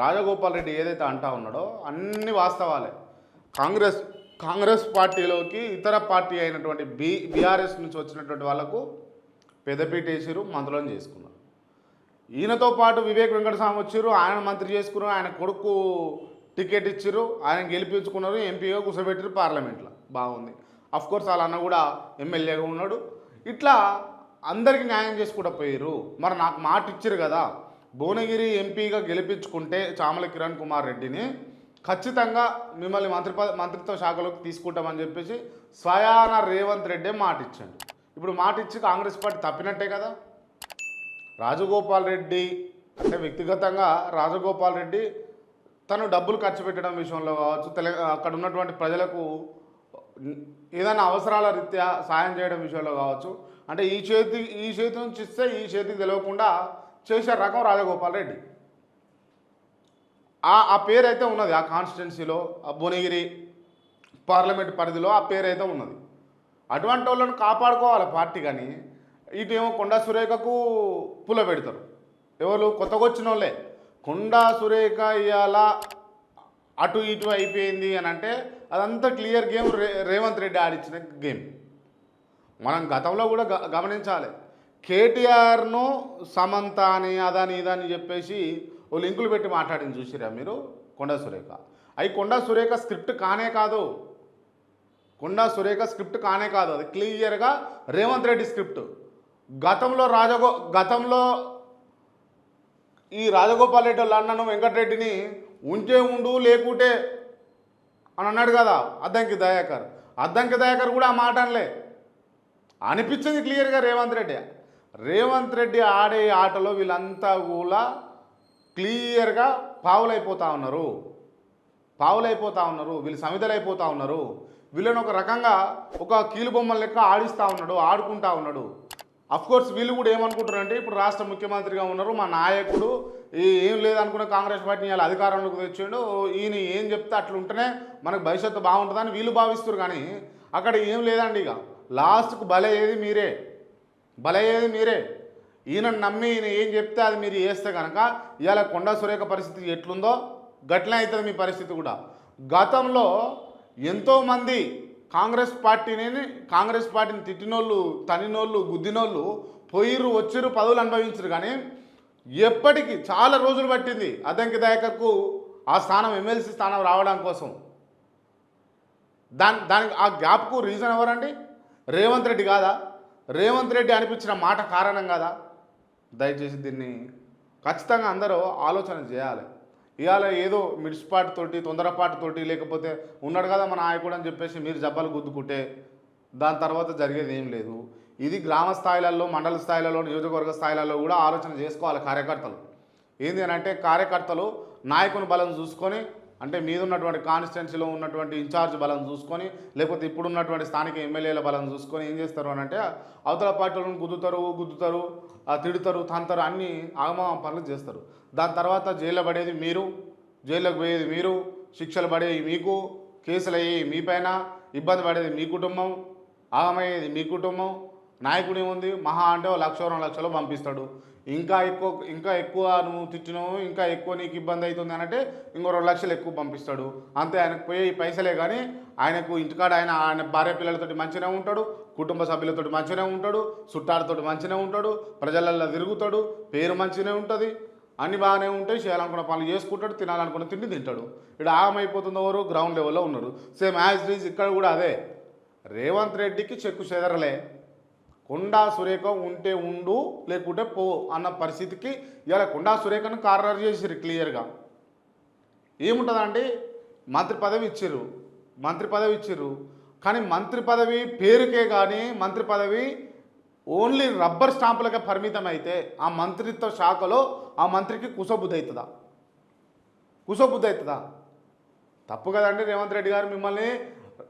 రాజగోపాల్ రెడ్డి ఏదైతే అంటా ఉన్నాడో అన్ని వాస్తవాలే. కాంగ్రెస్ కాంగ్రెస్ పార్టీలోకి ఇతర పార్టీ అయినటువంటి బీఆర్ఎస్ నుంచి వచ్చినటువంటి వాళ్ళకు పెద్దపీట వేసిరు, మంత్రులను చేసుకున్నారు. ఈయనతో పాటు వివేక్ వెంకటస్వామి వచ్చారు, ఆయన మంత్రి చేసుకున్నారు, ఆయన కొడుకు టికెట్ ఇచ్చారు, ఆయన గెలిపించుకున్నారు, ఎంపీగా కూర్చోబెట్టారు పార్లమెంట్లో. బాగుంది. అఫ్కోర్స్ వాళ్ళ అన్న కూడా ఎమ్మెల్యేగా ఉన్నాడు. ఇట్లా అందరికీ న్యాయం చేసుకుంటూ పోయారు. మరి నాకు మాట ఇచ్చారు కదా, భువనగిరి ఎంపీగా గెలిపించుకుంటే చామల కిరణ్ కుమార్ రెడ్డిని ఖచ్చితంగా మిమ్మల్ని మంత్రిత్వ శాఖలోకి తీసుకుంటామని చెప్పేసి స్వయాన రేవంత్ రెడ్డి మాట ఇచ్చాడు. ఇప్పుడు మాట ఇచ్చి కాంగ్రెస్ పార్టీ తప్పినట్టే కదా. రాజగోపాల్ రెడ్డి అంటే వ్యక్తిగతంగా రాజగోపాల్ రెడ్డి తను డబ్బులు ఖర్చు పెట్టడం విషయంలో కావచ్చు, అక్కడ ఉన్నటువంటి ప్రజలకు ఏదైనా అవసరాల రీత్యా సాయం చేయడం విషయంలో కావచ్చు, అంటే ఈ చేతి నుంచి ఇస్తే ఈ చేతికి తెలియకుండా చేసే రకం రాజగోపాల్ రెడ్డి. ఆ పేరు అయితే ఉన్నది, ఆ కాన్స్టిట్యున్సీలో, ఆ భువనగిరి పార్లమెంట్ పరిధిలో ఆ పేరు అయితే ఉన్నది. అటువంటి వాళ్ళని కాపాడుకోవాలి పార్టీ. కానీ ఇటేమో కొండా సురేఖకు పుల్ల పెడతారు. ఎవరు కొత్తగా వచ్చిన వాళ్ళే. కొండా సురేఖ ఇవాళ అటు ఇటు అయిపోయింది అని అంటే అదంతా క్లియర్ గేమ్, రేవంత్ రెడ్డి ఆడిచ్చిన గేమ్. మనం గతంలో కూడా గమనించాలి. కేటీఆర్ను సమంత అని అదని ఇదని చెప్పేసి ఓ లింకులు పెట్టి మాట్లాడింది చూసిరా మీరు కొండా సురేఖ. అవి కొండా సురేఖ స్క్రిప్ట్ కానే కాదు, కొండా సురేఖ స్క్రిప్ట్ కానే కాదు, అది క్లియర్గా రేవంత్ రెడ్డి స్క్రిప్ట్. గతంలో ఈ రాజగోపాల్ రెడ్డి వాళ్ళు అన్నను వెంకటరెడ్డిని ఉంటే ఉండు లేకుంటే అని అన్నాడు కదా అద్దంకి దయాకర్ కూడా ఆ మాట అనలే. అనిపించింది క్లియర్గా రేవంత్ రెడ్డి ఆడే ఆటలో వీళ్ళంతా కూడా క్లియర్గా పావులైపోతూ ఉన్నారు, వీళ్ళు సమిధలైపోతూ ఉన్నారు. వీళ్ళని ఒక రకంగా ఒక కీలుబొమ్మల లెక్క ఆడుకుంటా ఉన్నాడు. అఫ్కోర్స్ వీళ్ళు కూడా ఏమనుకుంటారంటే ఇప్పుడు రాష్ట్ర ముఖ్యమంత్రిగా ఉన్నారు, మా నాయకుడు ఏం లేదనుకున్న కాంగ్రెస్ పార్టీని ఇలా అధికారంలోకి తెచ్చిండు, ఈయన ఏం చెప్తే అట్లా ఉంటేనే మనకు భవిష్యత్తు బాగుంటుందని వీళ్ళు భావిస్తారు. కానీ అక్కడ ఏం లేదండి. ఇక లాస్ట్కు బలయ్యేది మీరే. ఈయనను నమ్మి ఈయన ఏం చెప్తే అది మీరు చేస్తే కనుక ఇవాళ కొండా సురేఖ పరిస్థితి ఎట్లుందో గట్లనే అవుతుంది మీ పరిస్థితి కూడా. గతంలో ఎంతోమంది కాంగ్రెస్ పార్టీని తిట్టినోళ్ళు, తనినోళ్ళు, గుద్దినోళ్ళు పోయిర్రు, వచ్చిర్రు, పదవులు అనుభవించరు. కానీ ఎప్పటికీ చాలా రోజులు పట్టింది అద్దంకి దయాకర్కు ఆ స్థానం, ఎమ్మెల్సీ స్థానం రావడం కోసం. దానికి ఆ గ్యాప్కు రీజన్ ఎవరండి? రేవంత్ రెడ్డి కాదా? రేవంత్ రెడ్డి అనిపించిన మాట కారణం కాదా? దయచేసి దీన్ని ఖచ్చితంగా అందరూ ఆలోచన చేయాలి. ఇవాళ ఏదో మిడిసిపాటుతోటి, తొందరపాటుతోటి, లేకపోతే ఉన్నాడు కదా మన నాయకుడు అని చెప్పేసి మీరు జబ్బలు గుద్దుకుంటే దాని తర్వాత జరిగేది ఏం లేదు. ఇది గ్రామ స్థాయిలలో, మండల స్థాయిలలో, నియోజకవర్గ స్థాయిలలో కూడా ఆలోచన చేసుకోవాలి కార్యకర్తలు. ఏంది అని అంటే కార్యకర్తలు నాయకుని బలం చూసుకొని, అంటే మీద ఉన్నటువంటి కాన్స్టిట్యున్సీలో ఉన్నటువంటి ఇన్ఛార్జ్ బలం చూసుకొని, లేకపోతే ఇప్పుడు ఉన్నటువంటి స్థానిక ఎమ్మెల్యేల బలం చూసుకొని ఏం చేస్తారు అని అంటే అవతల పార్టీలను గుద్దుతారు, తిడుతారు, తంతారు, అన్నీ ఆగమం పనులు చేస్తారు. దాని తర్వాత జైల్లో పడేది మీరు, జైల్లోకి పోయేది మీరు, శిక్షలు పడేవి మీకు, కేసులు అయ్యేవి మీ పైన, ఇబ్బంది పడేది మీ కుటుంబం, ఆగమయ్యేది మీ కుటుంబం. నాయకుడు ఏముంది, మహా అంటే 1,00,000 2 లక్షలు పంపిస్తాడు. ఇంకా ఎక్కువ నువ్వు తిట్టినావు, ఇంకా ఎక్కువ నీకు ఇబ్బంది అవుతుంది అంటే ఇంకో 2 లక్షలు ఎక్కువ పంపిస్తాడు. అంతే. ఆయనకు పోయే పైసలే. కానీ ఆయనకు ఇంటికాడ ఆయన భార్య పిల్లలతోటి మంచిగానే ఉంటాడు, కుటుంబ సభ్యులతో మంచిగానే ఉంటాడు, చుట్టాలతో మంచిగానే ఉంటాడు, ప్రజలల్లో తిరుగుతాడు, పేరు మంచిగానే ఉంటుంది, అన్నీ బాగానే ఉంటాయి, చేయాలనుకున్న పనులు చేసుకుంటాడు, తినాలనుకున్న తిండి తింటాడు. ఇక్కడ ఆగమైపోతుంది ఎవరు? గ్రౌండ్ లెవెల్లో ఉన్నారు. సేమ్ యాజ్ ఇట్ ఈజ్ ఇక్కడ కూడా అదే. రేవంత్ రెడ్డికి చెక్కు చెదరలే. కొండా సురేఖ ఉంటే ఉండు లేకుంటే పో అన్న పరిస్థితికి ఇవాళ కొండా సురేఖను కార్నర్ చేసిరు క్లియర్గా. ఏముంటుందండి, మంత్రి పదవి ఇచ్చిర్రు. కానీ మంత్రి పదవి పేరుకే, కానీ మంత్రి పదవి ఓన్లీ రబ్బర్ స్టాంపులకే పరిమితం అయితే ఆ మంత్రిత్వ శాఖలో ఆ మంత్రికి కుసబుద్ధి అవుతుందా? తప్పు కదండి రేవంత్ రెడ్డి గారు. మిమ్మల్ని